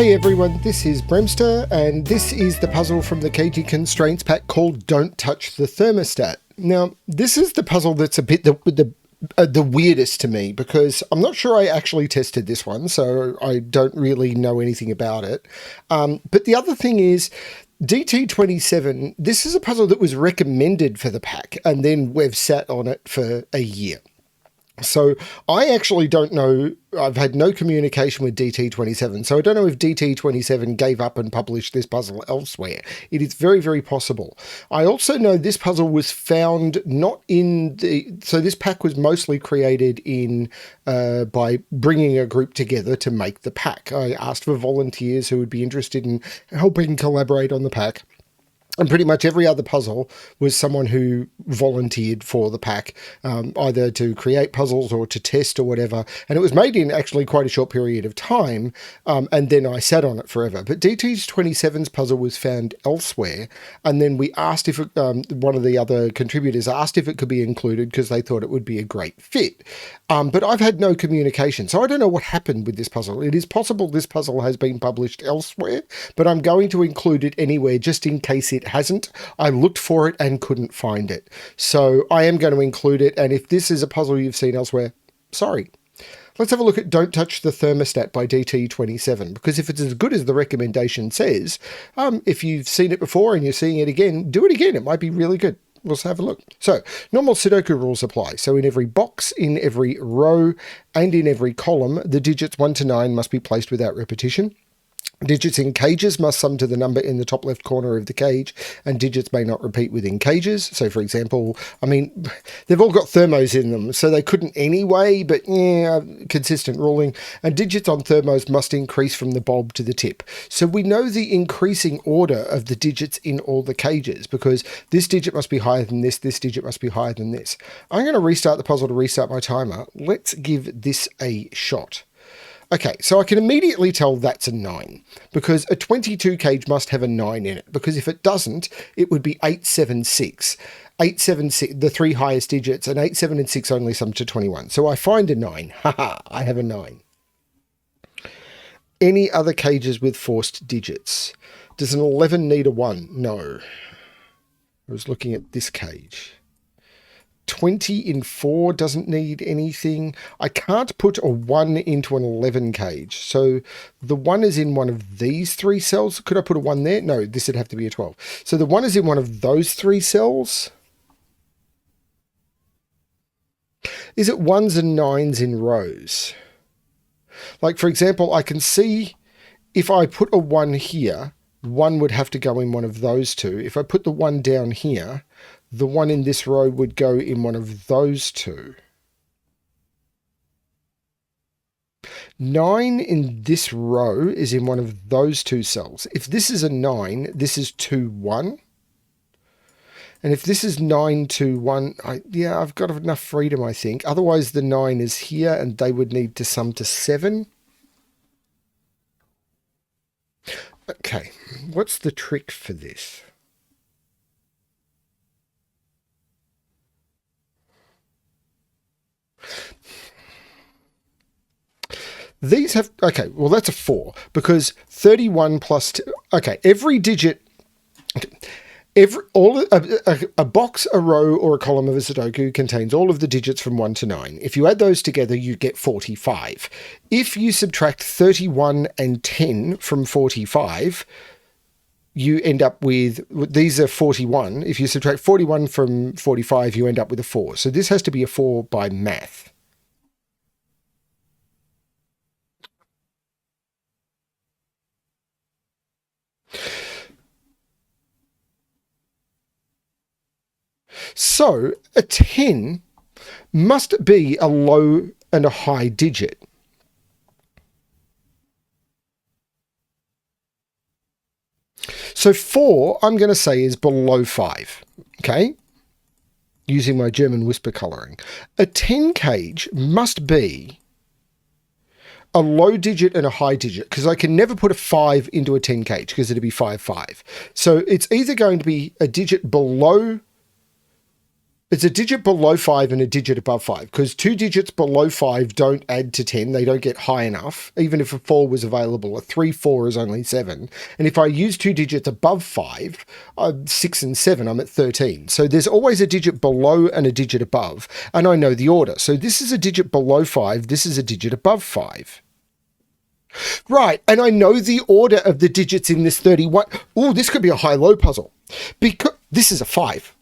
Hey everyone, this is BremSter, and this is the puzzle from the Cagey Constraints Pack called Don't Touch the Thermostat. Now, this is the puzzle that's a bit the weirdest to me, because I'm not sure I actually tested this one, so I don't really know anything about it. But the other thing is, DT27, this is a puzzle that was recommended for the pack, and then we've sat on it for a year. So I actually don't know, I've had no communication with DT27, so I don't know if DT27 gave up and published this puzzle elsewhere. It is very, very possible. I also know this puzzle was found not in the, so this pack was mostly created in, by bringing a group together to make the pack. I asked for volunteers who would be interested in helping collaborate on the pack. And pretty much every other puzzle was someone who volunteered for the pack, either to create puzzles or to test or whatever. And it was made in actually quite a short period of time, and then I sat on it forever. But DT27's puzzle was found elsewhere, and then we asked if it, one of the other contributors asked if it could be included because they thought it would be a great fit. But I've had no communication, so I don't know what happened with this puzzle. It is possible this puzzle has been published elsewhere, but I'm going to include it anywhere just in case it hasn't. I looked for it and couldn't find it. So I am going to include it, and if this is a puzzle you've seen elsewhere, sorry. Let's have a look at Don't Touch the Thermostat by DT27, because if it's as good as the recommendation says, if you've seen it before and you're seeing it again, do it again. It might be really good. Let's have a look. So, normal Sudoku rules apply. So in every box, in every row, and in every column, the digits 1 to 9 must be placed without repetition. Digits in cages must sum to the number in the top left corner of the cage, and digits may not repeat within cages. So, for example, I mean, they've all got thermos in them, so they couldn't anyway, but yeah, consistent ruling. And digits on thermos must increase from the bulb to the tip. So we know the increasing order of the digits in all the cages, because this digit must be higher than this digit must be higher than this. I'm going to restart the puzzle to restart my timer. Let's give this a shot. Okay, so I can immediately tell that's a 9, because a 22 cage must have a 9 in it, because if it doesn't, it would be 8, 7, 6. 8, 7, 6, the three highest digits, and 8, 7, and 6 only sum to 21. So I find a 9. Haha, I have a 9. Any other cages with forced digits? Does an 11 need a 1? No. I was looking at this cage. 20 in 4 doesn't need anything. I can't put a 1 into an 11 cage. So the 1 is in one of these 3 cells. Could I put a 1 there? No, this would have to be a 12. So the 1 is in one of those 3 cells. Is it 1s and 9s in rows? Like, for example, I can see if I put a 1 here, 1 would have to go in one of those 2. If I put the 1 down here, the 1 in this row would go in one of those 2. 9 in this row is in one of those 2 cells. If this is a 9, this is 2, 1. And if this is 9, 2, 1, yeah, I've got enough freedom, I think. Otherwise, the 9 is here, and they would need to sum to 7. Okay, what's the trick for this? These have, okay, well, that's a 4, because 31 plus 2, okay, every digit, a box, a row, or a column of a Sudoku contains all of the digits from 1 to 9. If you add those together, you get 45. If you subtract 31 and 10 from 45, you end up with, these are 41. If you subtract 41 from 45, you end up with a 4. So this has to be a 4 by math. So a 10 must be a low and a high digit. So 4, I'm going to say, is below 5, okay? Using my German whisper colouring. A 10 cage must be a low digit and a high digit, because I can never put a 5 into a 10 cage, because it'd be 5, 5. So it's either going to be a digit below It's a digit below 5 and a digit above 5, because 2 digits below 5 don't add to 10. They don't get high enough. Even if a 4 was available, a 3, 4 is only 7. And if I use 2 digits above 5, 6 and 7, I'm at 13. So there's always a digit below and a digit above. And I know the order. So this is a digit below 5. This is a digit above 5. Right, and I know the order of the digits in this 31. Oh, this could be a high-low puzzle. Because this is a 5.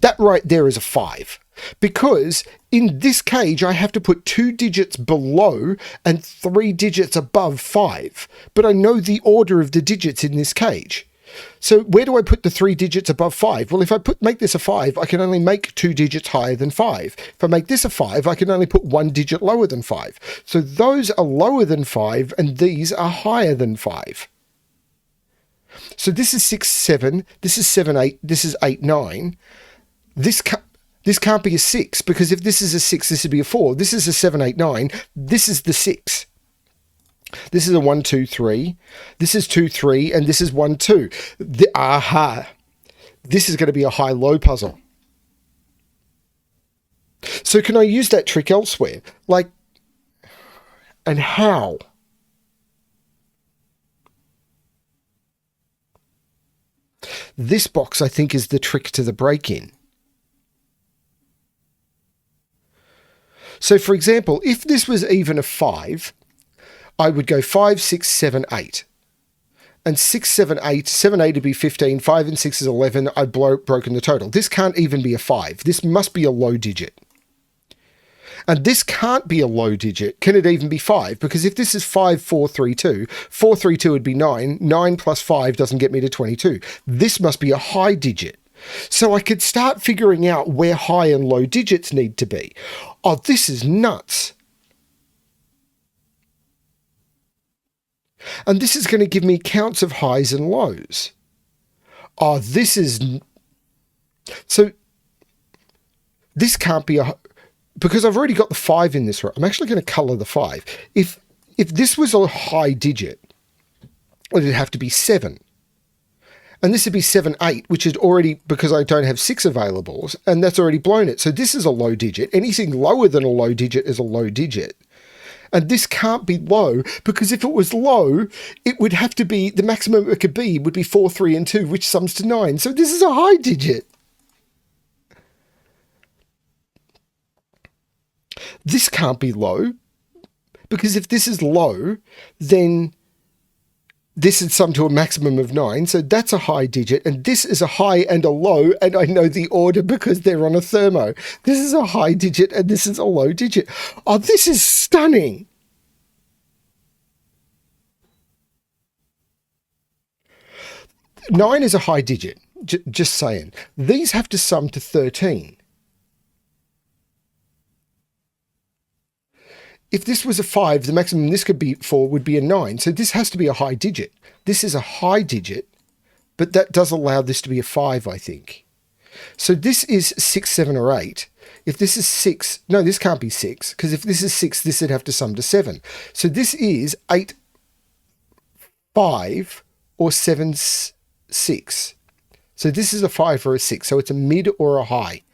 That right there is a 5, because in this cage, I have to put 2 digits below and 3 digits above 5, but I know the order of the digits in this cage. So where do I put the 3 digits above 5? Well, if I make this a 5, I can only make 2 digits higher than 5. If I make this a 5, I can only put 1 digit lower than 5. So those are lower than 5 and these are higher than 5. So this is 6, 7, this is 7, 8, this is 8, 9. This can't be a 6, because if this is a 6, this would be a 4. This is a 7, 8, 9. This is the 6. This is a 1, 2, 3. This is 2, 3, and this is 1, 2. Aha! This is going to be a high-low puzzle. So can I use that trick elsewhere? Like, and how? This box, I think, is the trick to the break-in. So, for example, if this was even a 5, I would go 5, 6, 7, 8. And 6, 7, 8, 7, 8 would be 15, 5 and 6 is 11, I've broken the total. This can't even be a 5. This must be a low digit. And this can't be a low digit. Can it even be 5? Because if this is 5, 4, 3, 2, 4, 3, 2 would be 9. 9 plus 5 doesn't get me to 22. This must be a high digit. So I could start figuring out where high and low digits need to be. Oh, this is nuts. And this is going to give me counts of highs and lows. Oh, this is... So this can't be a... Because I've already got the 5 in this row. I'm actually going to colour the 5. If this was a high digit, it'd have to be 7. And this would be 7, 8, which is already, because I don't have 6 available, and that's already blown it. So this is a low digit. Anything lower than a low digit is a low digit. And this can't be low, because if it was low, it would have to be, the maximum it could be would be 4, 3, and 2, which sums to 9. So this is a high digit. This can't be low, because if this is low, then this is summed to a maximum of 9, so that's a high digit, and this is a high and a low, and I know the order because they're on a thermo. This is a high digit, and this is a low digit. Oh, this is stunning. Nine is a high digit, just saying. These have to sum to 13. If this was a 5, the maximum this could be for would be a 9. So this has to be a high digit. This is a high digit, but that does allow this to be a 5, I think. So this is 6, 7, or 8. If this is 6, no, this can't be 6, because if this is 6, this would have to sum to 7. So this is 8, 5, or 7, 6. So this is a 5 or a 6. So it's a mid or a high.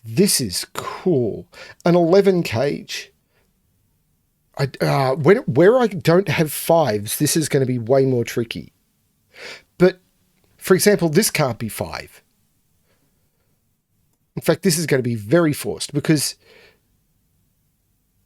This is cool. An 11 cage. Where I don't have 5s, this is going to be way more tricky. But, for example, this can't be 5. In fact, this is going to be very forced, because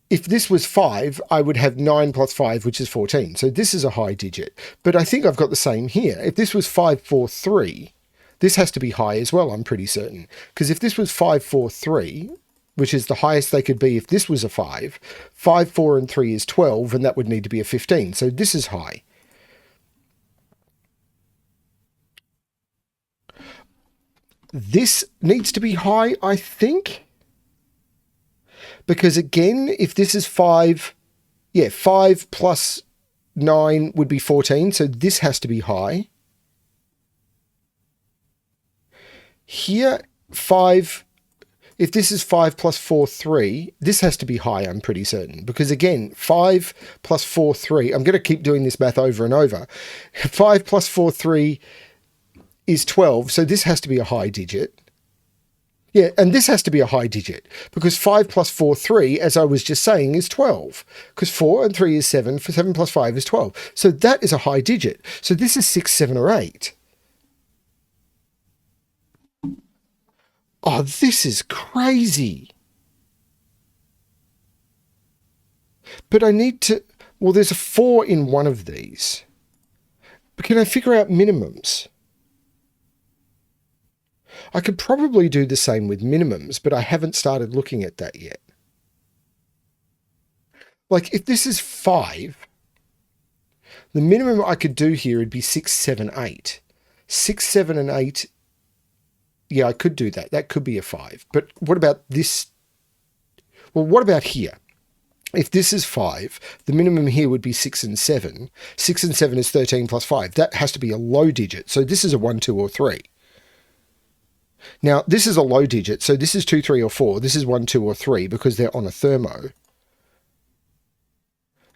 if this was 5, I would have 9 plus 5, which is 14. So this is a high digit. But I think I've got the same here. If this was 5, 4, 3... this has to be high as well, I'm pretty certain. Because if this was 5, 4, 3, which is the highest they could be if this was a 5, 5, 4, and 3 is 12, and that would need to be a 15. So this is high. This needs to be high, I think. Because again, if this is 5, 5 plus 9 would be 14. So this has to be high. Here, 5, if this is 5 plus 4, 3, this has to be high, I'm pretty certain. Because again, 5 plus 4, 3, I'm going to keep doing this math over and over. 5 plus 4, 3 is 12, so this has to be a high digit. Yeah, and this has to be a high digit, because 5 plus 4, 3, as I was just saying, is 12. Because 4 and 3 is 7, 7 plus 5 is 12. So that is a high digit. So this is 6, 7, or 8. Oh, this is crazy. But I need to... Well, there's a 4 in one of these. But can I figure out minimums? I could probably do the same with minimums, but I haven't started looking at that yet. Like, if this is 5, the minimum I could do here would be 6, 7, 8. 6, 7, and 8... Yeah, I could do that. That could be a 5. But what about this? Well, what about here? If this is 5, the minimum here would be 6 and 7. 6 and 7 is 13 plus 5. That has to be a low digit. So this is a 1, 2, or 3. Now, this is a low digit. So this is 2, 3, or 4. This is 1, 2, or 3 because they're on a thermo.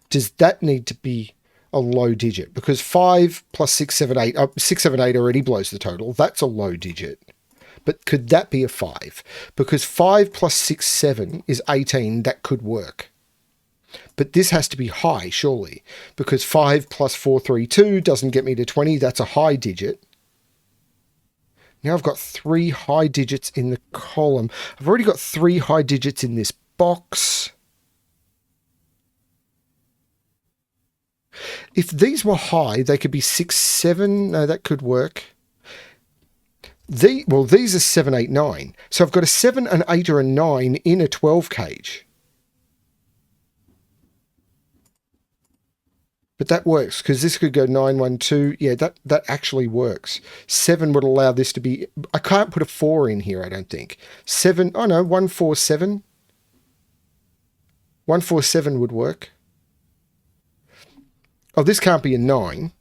Does that need to be a low digit? Because 5 plus 6, 7, 8... 6, 7, 8 already blows the total. That's a low digit. But could that be a 5? Because 5 plus 6, 7 is 18. That could work. But this has to be high, surely. Because 5 plus 4, 3, 2 doesn't get me to 20. That's a high digit. Now I've got 3 high digits in the column. I've already got 3 high digits in this box. If these were high, they could be 6, 7. No, that could work. Well, these are 7, 8, 9. So I've got a 7, an 8, or a 9 in a 12 cage. But that works, because this could go 9, 1, 2. Yeah, that actually works. 7 would allow this to be... I can't put a 4 in here, I don't think. 7... Oh, no, 1, 4, 7. 1, 4, 7 would work. Oh, this can't be a 9.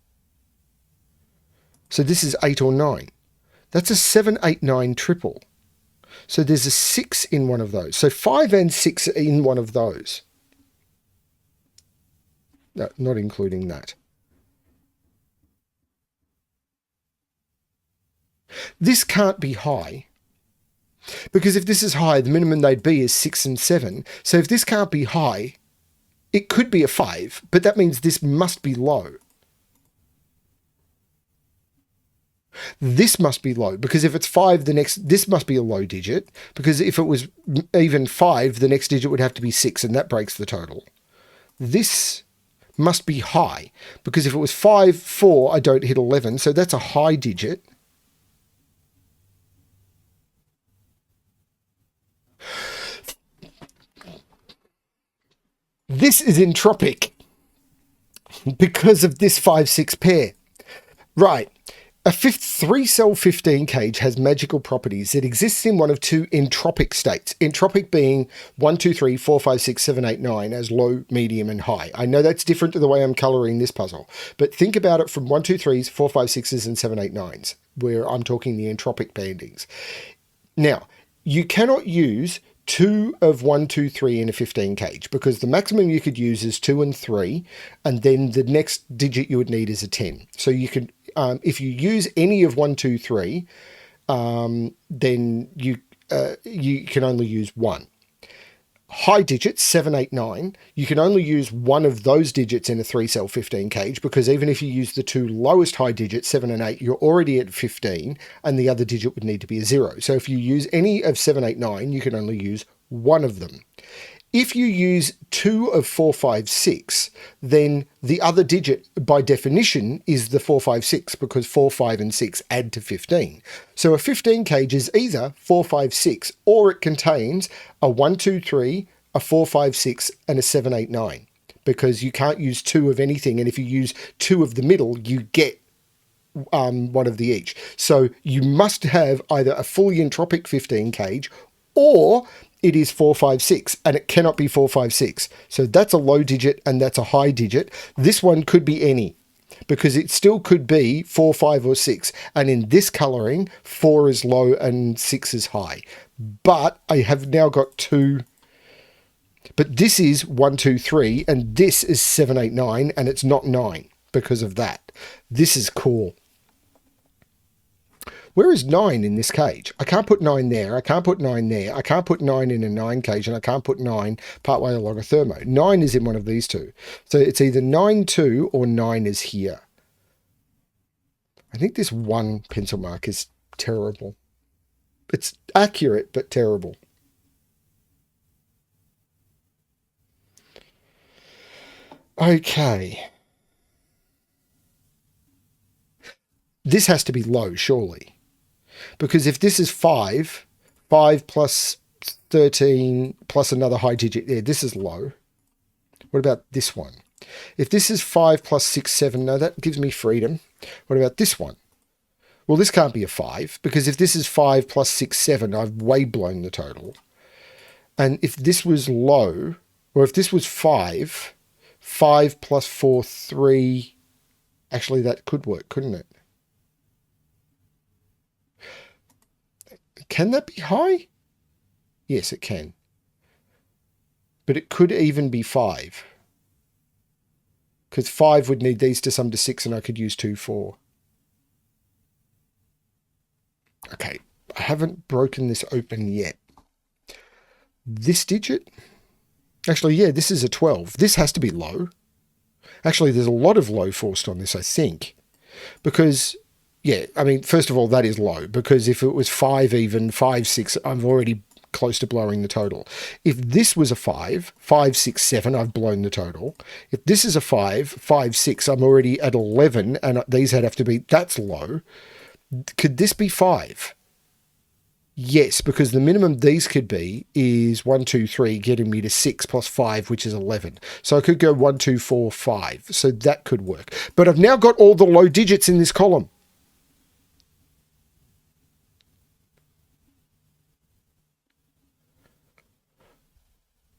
So this is 8 or 9. That's a 7, 8, 9 triple. So there's a 6 in one of those. So 5 and 6 are in one of those. No, not including that. This can't be high. Because if this is high, the minimum they'd be is 6 and 7. So if this can't be high, it could be a 5, but that means this must be low. This must be low, because if it's 5, this must be a low digit, because if it was even 5, the next digit would have to be 6, and that breaks the total. This must be high, because if it was 5, 4, I don't hit 11, so that's a high digit. This is entropic, because of this 5, 6 pair. Right. A 3-cell 15 cage has magical properties. It exists in one of 2 entropic states. Entropic being 1, 2, 3, 4, 5, 6, 7, 8, 9 as low, medium, and high. I know that's different to the way I'm colouring this puzzle, but think about it from 1, 2, 3s, 4, 5, 6s, and 7, 8, 9s, where I'm talking the entropic bandings. Now, you cannot use 2 of 1, 2, 3 in a 15 cage, because the maximum you could use is 2 and 3, and then the next digit you would need is a 10. So you can, if you use any of 1, 2, 3, then you can only use 1. High digits, 7, 8, 9, you can only use one of those digits in a 3-cell 15 cage, because even if you use the 2 lowest high digits, 7 and 8, you're already at 15, and the other digit would need to be a 0. So if you use any of 7, 8, 9, you can only use one of them. If you use 2 of 4, 5, 6, then the other digit, by definition, is the 4, 5, 6, because 4, 5, and 6 add to 15. So a 15 cage is either 4, 5, 6, or it contains a 1, 2, 3, a 4, 5, 6, and a 7, 8, 9, because you can't use 2 of anything, and if you use 2 of the middle, you get one of the each. So you must have either a fully entropic 15 cage, or it is 4, 5, 6, and it cannot be 4, 5, 6. So that's a low digit and that's a high digit. This one could be any. because it still could be 4, 5, or 6. And in this colouring, 4 is low and 6 is high. But I have now got 2. But this is 1, 2, 3, and this is 7, 8, 9, and it's not 9 because of that. This is cool. Where is 9 in this cage? I can't put 9 there. I can't put 9 there. I can't put 9 in a 9 cage, and I can't put 9 partway along a thermo. 9 is in one of these two. So it's either 9, 2, or 9 is here. I think this 1 pencil mark is terrible. It's accurate, but terrible. Okay. This has to be low, surely. Because if this is 5, 5 plus 13 plus another high digit there, this is low. What about this one? If this is 5 plus 6, 7, no, that gives me freedom. What about this one? Well, this can't be a 5, because if this is 5 plus 6, 7, I've way blown the total. And if this was low, or if this was 5, 5 plus 4, 3, actually that could work, couldn't it? Can that be high? Yes, it can. But it could even be 5. Because 5 would need these to sum to 6, and I could use 2, 4. Okay, I haven't broken this open yet. This digit? Actually, yeah, this is a 12. This has to be low. Actually, there's a lot of low forced on this, I think. Because... yeah, I mean, first of all, that is low, because if it was 5 even, 5, 6, I'm already close to blowing the total. If this was a 5, 5, 6, 7, I've blown the total. If this is a 5, 5, 6, I'm already at 11, and these would have to be, that's low. Could this be 5? Yes, because the minimum these could be is 1, 2, 3, getting me to 6 plus 5, which is 11. So I could go 1, 2, 4, 5. So that could work. But I've now got all the low digits in this column.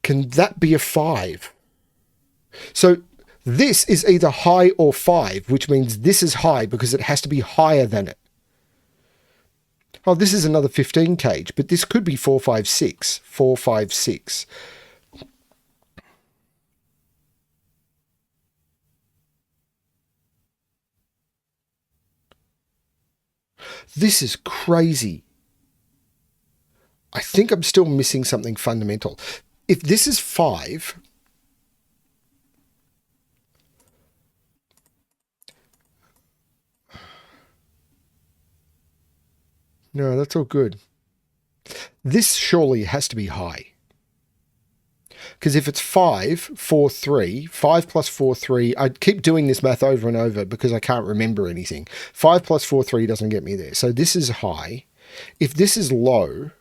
Can that be a 5? So this is either high or 5, which means this is high because it has to be higher than it. Oh, this is another 15 cage, but this could be 4, 5, 6. 4, 5, 6. This is crazy. I think I'm still missing something fundamental. If this is 5, no, that's all good. This surely has to be high. Because if it's 5, 4, 3, 5 plus 4, 3, I keep doing this math over and over because I can't remember anything. 5 plus 4, 3 doesn't get me there. So this is high. If this is low,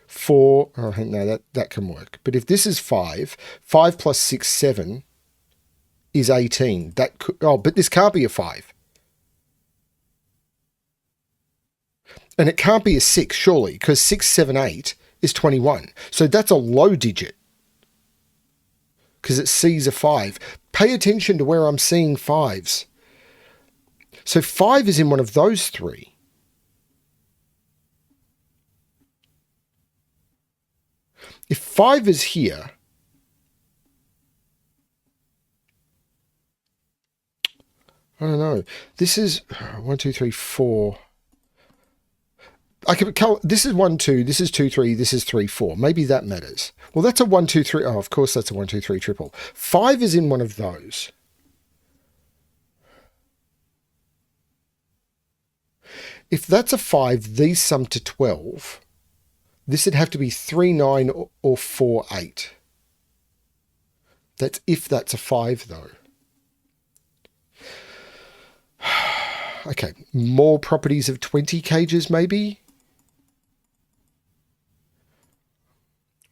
4, oh, no, that can work. But if this is 5, 5 plus 6, 7 is 18. That could, oh, but this can't be a 5. And it can't be a 6, surely, because 6, 7, 8 is 21. So that's a low digit. Because it sees a 5. Pay attention to where I'm seeing 5s. So 5 is in one of those 3. If 5 is here, I don't know. This is 1, 2, 3, 4. I can count. This is 1, 2. This is 2, 3. This is 3, 4. Maybe that matters. Well, that's a 1, 2, 3. Oh, of course, that's a 1, 2, 3 triple. 5 is in one of those. If that's a 5, these sum to 12. This would have to be 3, 9 or 4, 8. That's if that's a 5, though. Okay, more properties of 20 cages, maybe?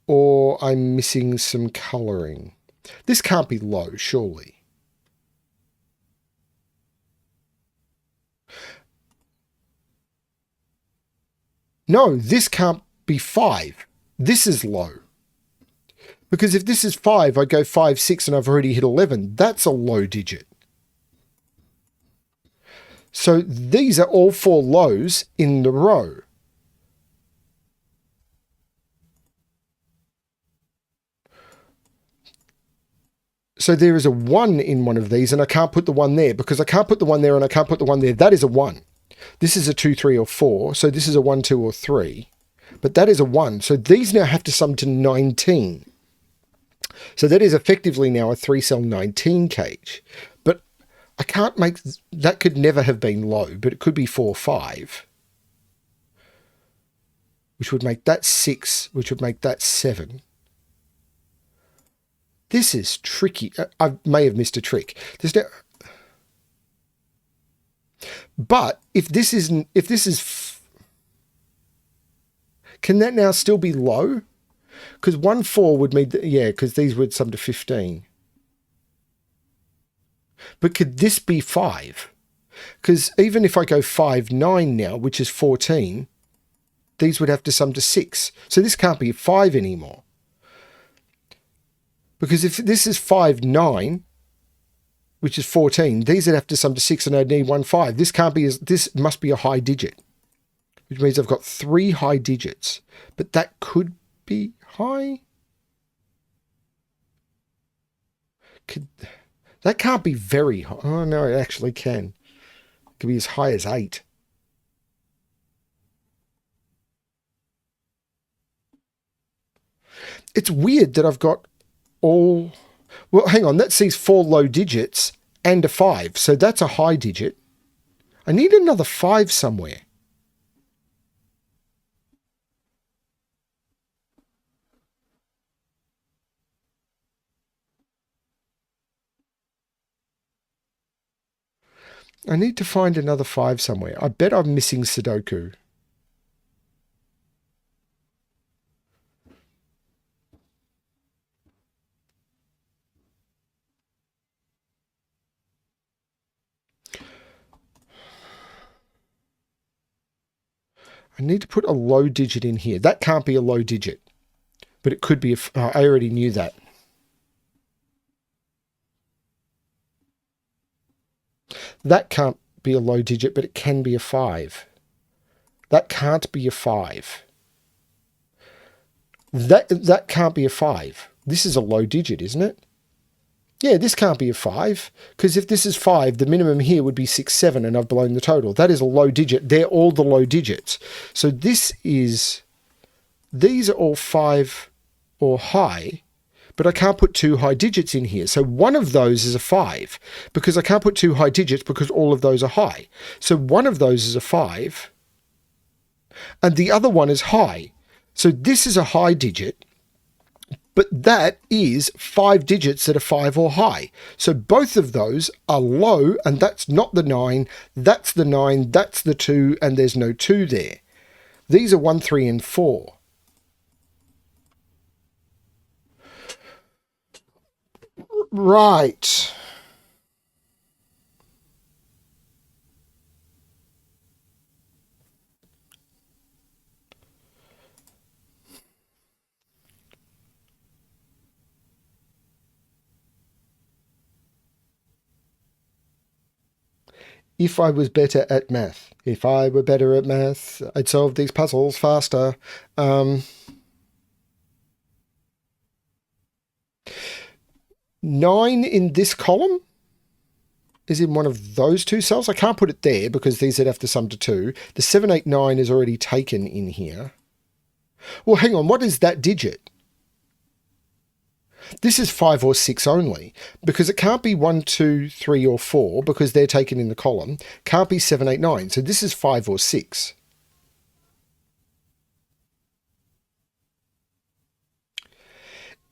Or I'm missing some colouring. This can't be low, surely. No, this can't be 5. This is low. Because if this is 5, I go 5, 6, and I've already hit 11. That's a low digit. So these are all 4 lows in the row. So there is a 1 in one of these, and I can't put the 1 there because I can't put the 1 there and I can't put the 1 there. That is a 1. This is a 2, 3, or 4. So this is a 1, 2, or 3. But that is a 1. So these now have to sum to 19. So that is effectively now a 3-cell 19 cage. But I can't make... That could never have been low, but it could be 4, 5. Which would make that 6, which would make that 7. This is tricky. I may have missed a trick. But if this is, can that now still be low? Because 1, 4 would mean, yeah, because these would sum to 15. But could this be 5? Because even if I go 5, 9 now, which is 14, these would have to sum to 6. So this can't be a 5 anymore. Because if this is 5, 9, which is 14, these would have to sum to 6 and I'd need 1, 5. This can't be, this must be a high digit, which means I've got 3 high digits, but that could be high. That can't be very high. Oh no, it actually can. It could be as high as 8. It's weird that I've got all... Well, hang on, that sees 4 low digits and a 5, so that's a high digit. I need another 5 somewhere. I need to find another 5 somewhere. I bet I'm missing Sudoku. I need to put a low digit in here. That can't be a low digit, but it could be. I already knew that. That can't be a low digit, but it can be a 5. That can't be a 5. That can't be a 5. This is a low digit, isn't it? Yeah, this can't be a 5, because if this is 5, the minimum here would be 6, 7, and I've blown the total. That is a low digit. They're all the low digits. So this is... These are all 5 or high, but I can't put 2 high digits in here. So one of those is a 5, because I can't put 2 high digits because all of those are high. So one of those is a 5, and the other one is high. So this is a high digit, but that is 5 digits that are 5 or high. So both of those are low, and that's not the 9, that's the 9, that's the 2, and there's no 2 there. These are 1, 3, and 4. Right. If I was better at math. If I were better at math, I'd solve these puzzles faster. 9 in this column is in one of those 2 cells. I can't put it there because these would have to sum to 2. The 7, 8, 9 is already taken in here. Well, hang on. What is that digit? This is 5 or 6 only, because it can't be 1, 2, 3, or 4 because they're taken in the column. Can't be 7, 8, 9. So this is 5 or 6.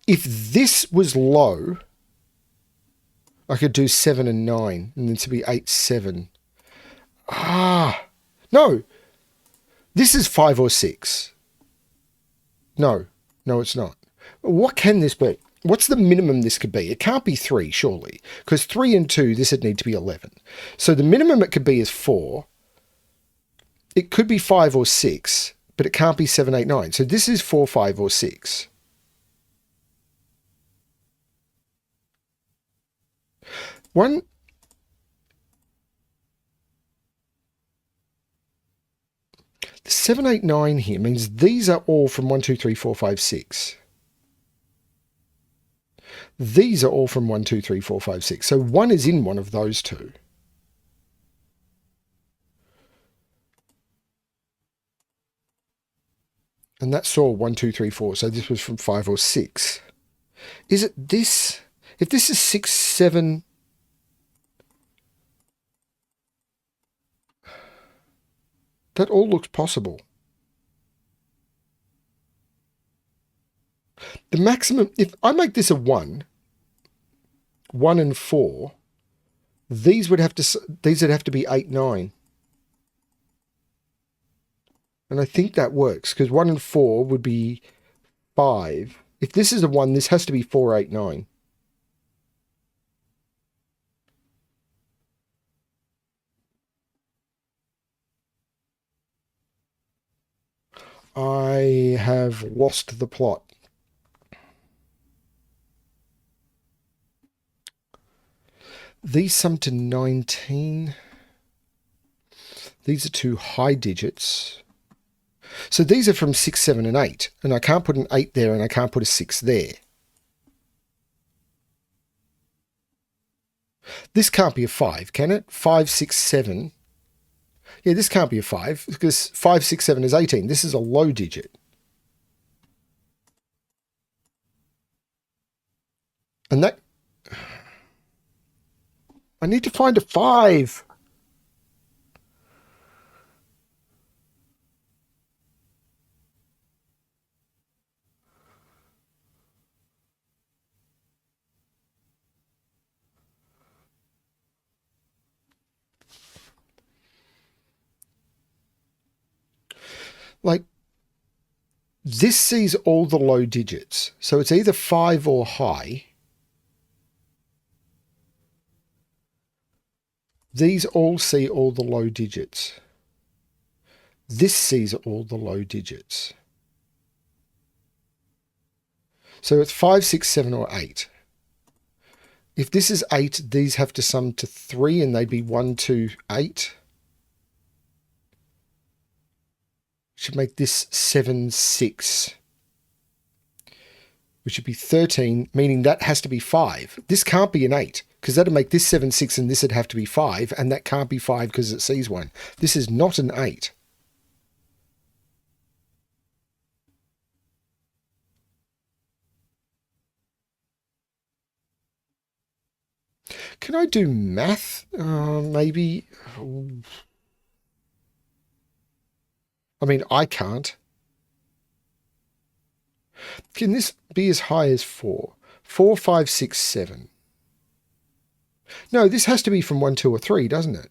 If this was low, I could do 7 and 9, and then to be 8, 7. No. This is 5 or 6. No, it's not. What can this be? What's the minimum this could be? It can't be 3, surely, because 3 and 2, this would need to be 11. So the minimum it could be is 4. It could be 5 or 6, but it can't be 7, 8, 9. So this is 4, 5, or 6. One... The 7, 8, 9 here means these are all from 1, 2, 3, 4, 5, 6. These are all from 1, 2, 3, 4, 5, 6. So 1 is in one of those two. And that saw 1, 2, 3, 4. So this was from 5 or 6. Is it this? If this is 6, 7... That all looks possible. The maximum, if I make this a 1, 1 and 4, these would have to be 8, 9. And I think that works, because 1 and 4 would be 5. If this is a 1, this has to be 4, 8, 9. I have lost the plot. These sum to 19. These are two high digits. So these are from 6, 7, and 8. And I can't put an 8 there and I can't put a 6 there. This can't be a 5, can it? 5, 6, 7. Yeah, this can't be a 5 because 5, 6, 7 is 18. This is a low digit. And that... I need to find a 5. Like, this sees all the low digits. So it's either 5 or high. These all see all the low digits. This sees all the low digits. So it's 5, 6, 7, or 8. If this is 8, these have to sum to 3 and they'd be 1, 2, 8. Should make this 7, 6. Which should be 13, meaning that has to be 5. This can't be an 8, because that'd make this 7, 6, and this would have to be 5, and that can't be 5 because it sees 1. This is not an 8. Can I do math? Maybe. I mean, I can't. Can this be as high as 4? 4, 5, 6, 7. No, this has to be from 1, 2, or 3, doesn't it?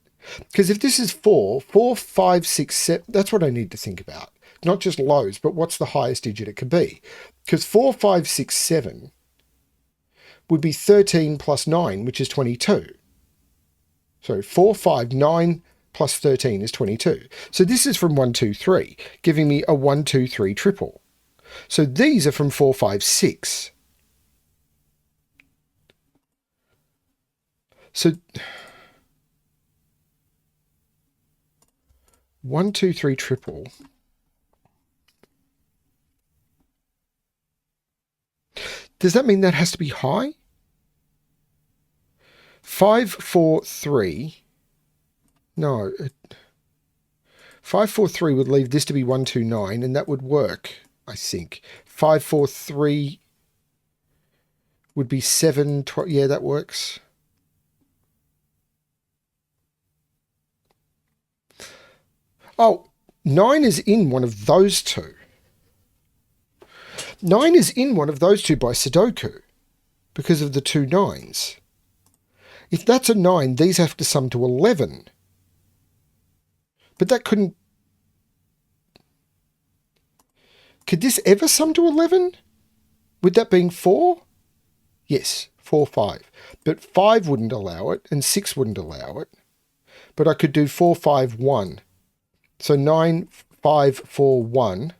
Because if this is 4, 4, 5, 6, 7, that's what I need to think about. Not just lows, but what's the highest digit it could be? Because 4, 5, 6, 7 would be 13 plus 9, which is 22. So 4, 5, 9 plus 13 is 22. So this is from 1, 2, 3, giving me a 1, 2, 3 triple. So these are from 4, 5, 6. So 1, 2, 3 triple. Does that mean that has to be high? 5, 4, 3. No. 5, 4, 3 would leave this to be 1, 2, 9, and that would work, I think. 5, 4, 3 would be 7, 12. Yeah, that works. Oh, 9 is in one of those two. 9 is in one of those two by Sudoku because of the two 9s. If that's a 9, these have to sum to 11. But that couldn't... Could this ever sum to 11? With that being 4? Yes, 4, 5. But 5 wouldn't allow it, and 6 wouldn't allow it. But I could do 4, 5, 1. So 9, 5, 4, 1.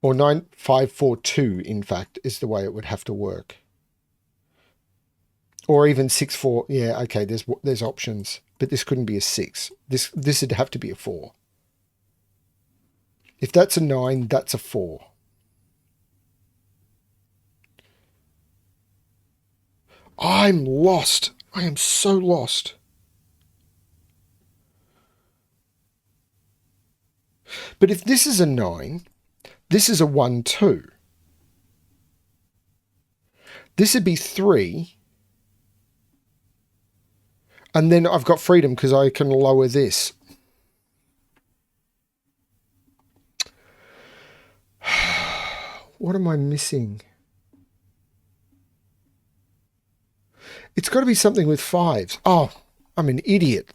Or 9, 5, 4, 2, in fact, is the way it would have to work. Or even 6, 4. Yeah, okay, there's options. But this couldn't be a 6. This would have to be a 4. If that's a 9, that's a 4. I'm lost. I am so lost. But if this is a 9, this is a 1, 2. This would be 3. And then I've got freedom because I can lower this. What am I missing? It's got to be something with 5s. Oh, I'm an idiot.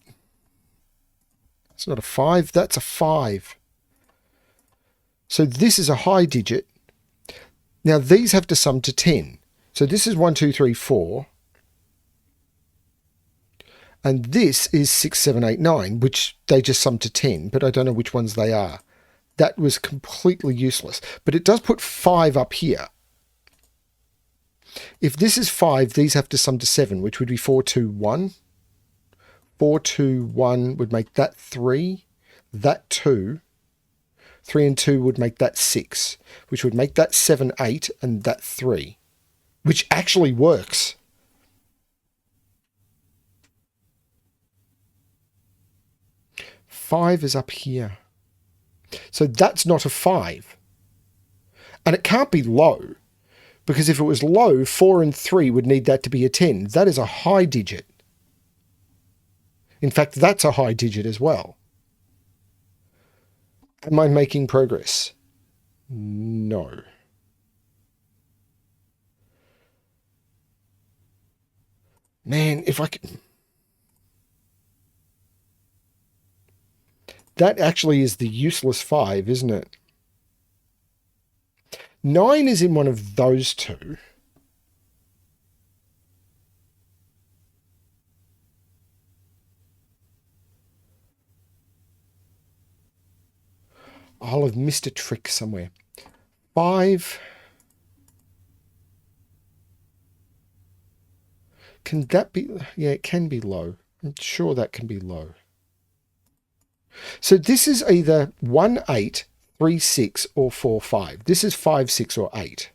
It's not a 5, that's a 5. So this is a high digit. Now these have to sum to 10. So this is 1, 2, 3, 4. And this is 6, 7, 8, 9, which they just sum to 10, but I don't know which ones they are. That was completely useless. But it does put 5 up here. If this is 5, these have to sum to 7, which would be 4, 2, 1. 4, 2, 1 would make that 3. That 2. 3 and 2 would make that 6, which would make that 7, 8, and that 3, which actually works. Five is up here. So that's not a 5. And it can't be low, because if it was low, 4 and 3 would need that to be a 10. That is a high digit. In fact, that's a high digit as well. Am I making progress? No. Man, if I could... That actually is the useless 5, isn't it? 9 is in one of those two. I'll have missed a trick somewhere. 5. Can that be... Yeah, it can be low. I'm sure that can be low. So this is either 1, 8, 3, 6, or 4, 5. This is 5, 6, or 8.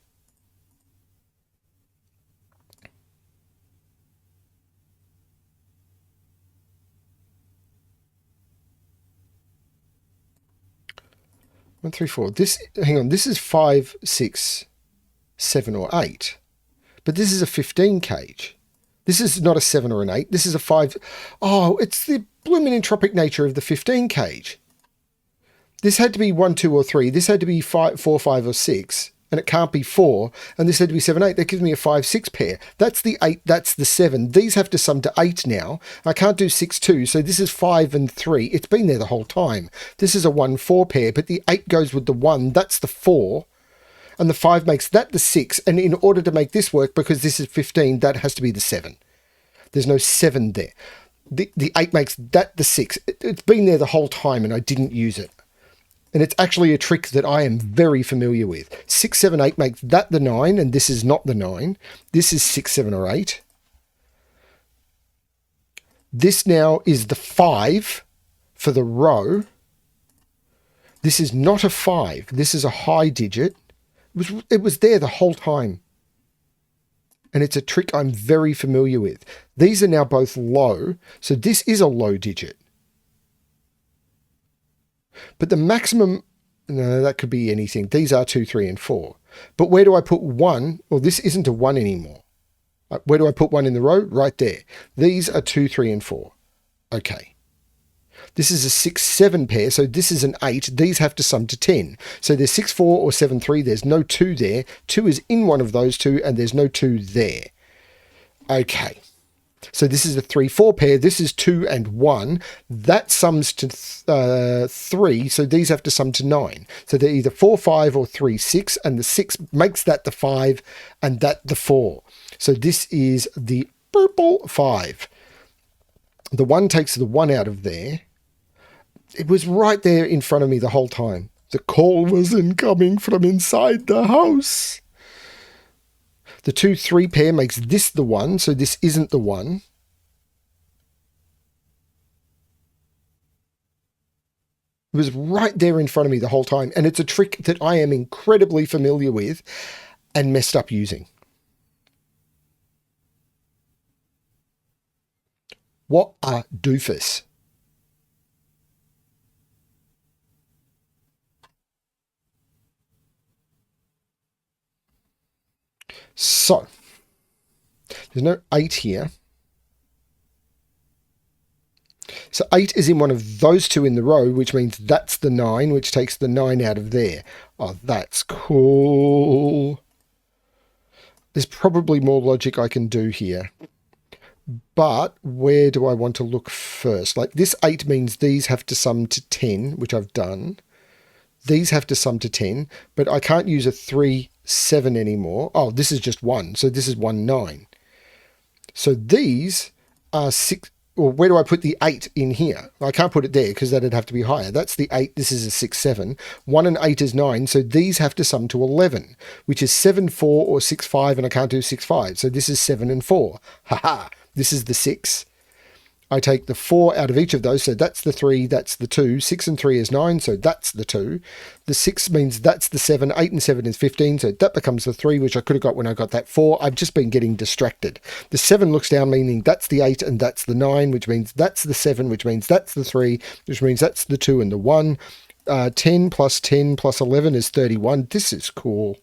One, 3, 4. This, hang on, this is 5, 6, 7, or 8. But this is a 15 cage. This is not a 7 or an 8. This is a 5. Oh, it's the blooming entropic nature of the 15 cage. This had to be 1, 2, or 3. This had to be 5, 4, 5, or 6. And it can't be 4. And this had to be 7, 8. That gives me a 5, 6 pair. That's the 8. That's the 7. These have to sum to 8 now. I can't do 6, 2. So this is 5 and 3. It's been there the whole time. This is a 1, 4 pair. But the 8 goes with the 1. That's the 4. And the 5 makes that the 6. And in order to make this work, because this is 15, that has to be the 7. There's no 7 there. The 8 makes that the 6. It's been there the whole time and I didn't use it. And it's actually a trick that I am very familiar with. 6, 7, 8 makes that the 9, and this is not the 9. This is 6, 7, or 8. This now is the 5 for the row. This is not a 5. This is a high digit. It was there the whole time. And it's a trick I'm very familiar with. These are now both low, so this is a low digit. But the maximum, no, that could be anything. These are 2, 3, and 4. But where do I put 1? Well, this isn't a 1 anymore. Where do I put 1 in the row? Right there. These are 2, 3, and 4. Okay. This is a 6, 7 pair, so this is an 8. These have to sum to 10. So there's 6, 4, or 7, 3. There's no 2 there. 2 is in one of those two, and there's no 2 there. Okay. So this is a 3, 4 pair. This is 2 and 1. That sums to 3, so these have to sum to 9. So they're either 4, 5, or 3, 6, and the 6 makes that the 5, and that the 4. So this is the purple 5. The 1 takes the 1 out of there. It was right there in front of me the whole time. The call was incoming from inside the house. The The 2-3 pair makes this the 1, so this isn't the 1. It was right there in front of me the whole time, and it's a trick that I am incredibly familiar with and messed up using. What a doofus. So, there's no 8 here. So 8 is in one of those two in the row, which means that's the 9, which takes the 9 out of there. Oh, that's cool. There's probably more logic I can do here. But where do I want to look first? Like this 8 means these have to sum to 10, which I've done. These have to sum to 10, but I can't use a 3, 7 anymore. Oh, this is just 1. So this is 1, 9. So these are 6. Well, where do I put the 8 in here? I can't put it there because that'd have to be higher. That's the 8. This is a 6, 7. 1 and 8 is 9. So these have to sum to 11, which is 7, 4 or 6, 5. And I can't do 6, 5. So this is 7 and 4. Haha. This is the 6. I take the 4 out of each of those. So that's the 3. That's the 2. 6 and 3 is 9. So that's the 2. The 6 means that's the 7. 8 and 7 is 15. So that becomes the 3, which I could have got when I got that 4. I've just been getting distracted. The 7 looks down, meaning that's the 8 and that's the 9, which means that's the 7, which means that's the 3, which means that's the 2 and the 1. 10 plus 10 plus 11 is 31. This is cool.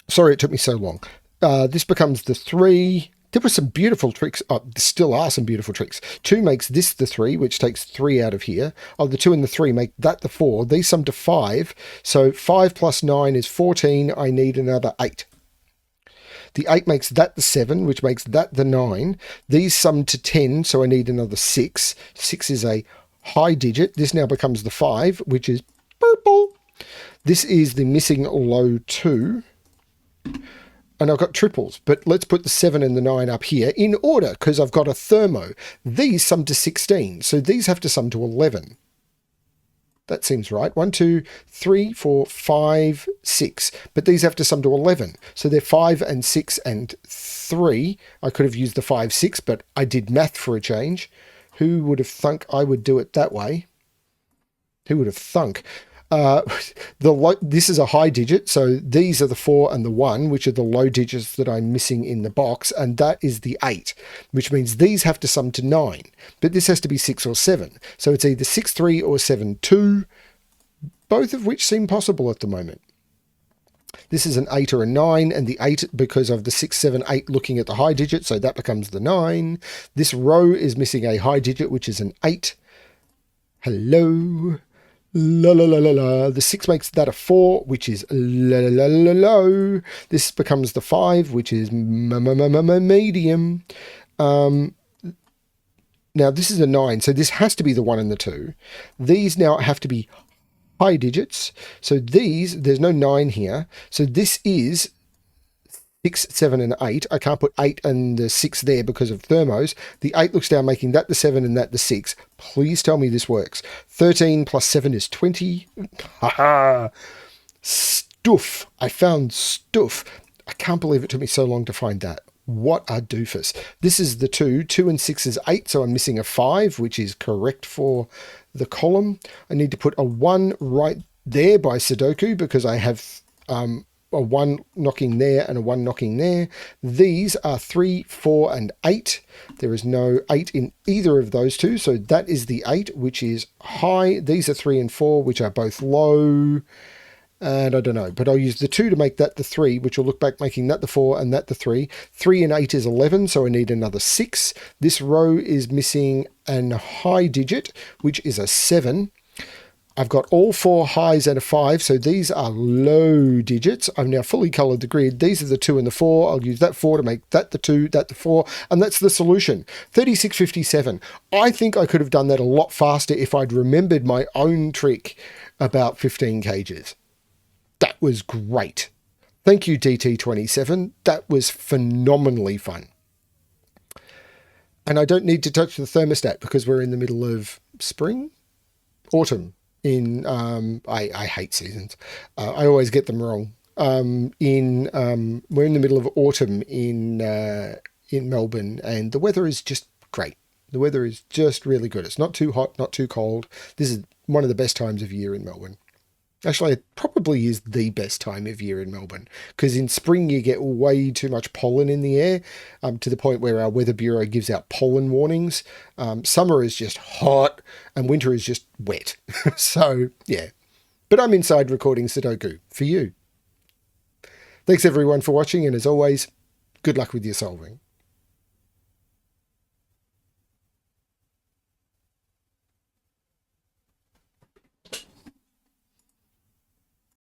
Sorry it took me so long. This becomes the 3. There were some beautiful tricks. Oh, there still are some beautiful tricks. 2 makes this the 3, which takes 3 out of here. Oh, the 2 and the 3 make that the 4. These sum to 5. So 5 plus 9 is 14. I need another 8. The 8 makes that the 7, which makes that the 9. These sum to 10, so I need another 6. 6 is a high digit. This now becomes the 5, which is purple. This is the missing low 2. And I've got triples, but let's put the 7 and the 9 up here in order because I've got a thermo. These sum to 16, so these have to sum to 11. That seems right. 1, 2, 3, 4, 5, 6. But these have to sum to 11. So they're 5 and 6 and 3. I could have used the 5, 6, but I did math for a change. Who would have thunk I would do it that way? Who would have thunk? This is a high digit, so these are the 4 and the 1, which are the low digits that I'm missing in the box, and that is the 8, which means these have to sum to 9, but this has to be 6 or 7. So it's either 6, 3 or 7, 2, both of which seem possible at the moment. This is an 8 or a 9, and the 8 because of the 6, 7, 8 looking at the high digit, so that becomes the 9. This row is missing a high digit, which is an 8. Hello. La la la la la. The 6 makes that a 4, which is la la la la la. This becomes the 5, which is medium. Now this is a 9, so this has to be the 1 and the 2. These now have to be high digits. So there's no 9 here. So this is 6, 7, and 8. I can't put 8 and the 6 there because of thermos. The 8 looks down, making that the 7 and that the 6. Please tell me this works. 13 plus 7 is 20. Haha. Stuff. I found stuff. I can't believe it took me so long to find that. What a doofus. This is the 2. 2 and 6 is 8, so I'm missing a 5, which is correct for the column. I need to put a 1 right there by Sudoku because I have a 1 knocking there and a 1 knocking there. These are 3, 4, and 8. There is no 8 in either of those two, so that is the 8, which is high. These are 3 and 4, which are both low. And I don't know, but I'll use the 2 to make that the 3, which will look back making that the 4 and that the 3. 3 and 8 is 11, so I need another 6. This row is missing a high digit, which is a 7. I've got all 4 highs and a 5, so these are low digits. I've now fully coloured the grid. These are the 2 and the 4. I'll use that 4 to make that the 2, that the 4, and that's the solution. 3657. I think I could have done that a lot faster if I'd remembered my own trick about 15 cages. That was great. Thank you, DT27. That was phenomenally fun. And I don't need to touch the thermostat because we're in the middle of spring? Autumn. I hate seasons. I always get them wrong. We're in the middle of autumn in Melbourne, and the weather is just great. The weather is just really good. It's not too hot, not too cold. This is one of the best times of year in Melbourne. Actually, it probably is the best time of year in Melbourne, because in spring you get way too much pollen in the air, to the point where our Weather Bureau gives out pollen warnings. Summer is just hot and winter is just wet. So, yeah. But I'm inside recording Sudoku for you. Thanks everyone for watching, and as always, good luck with your solving.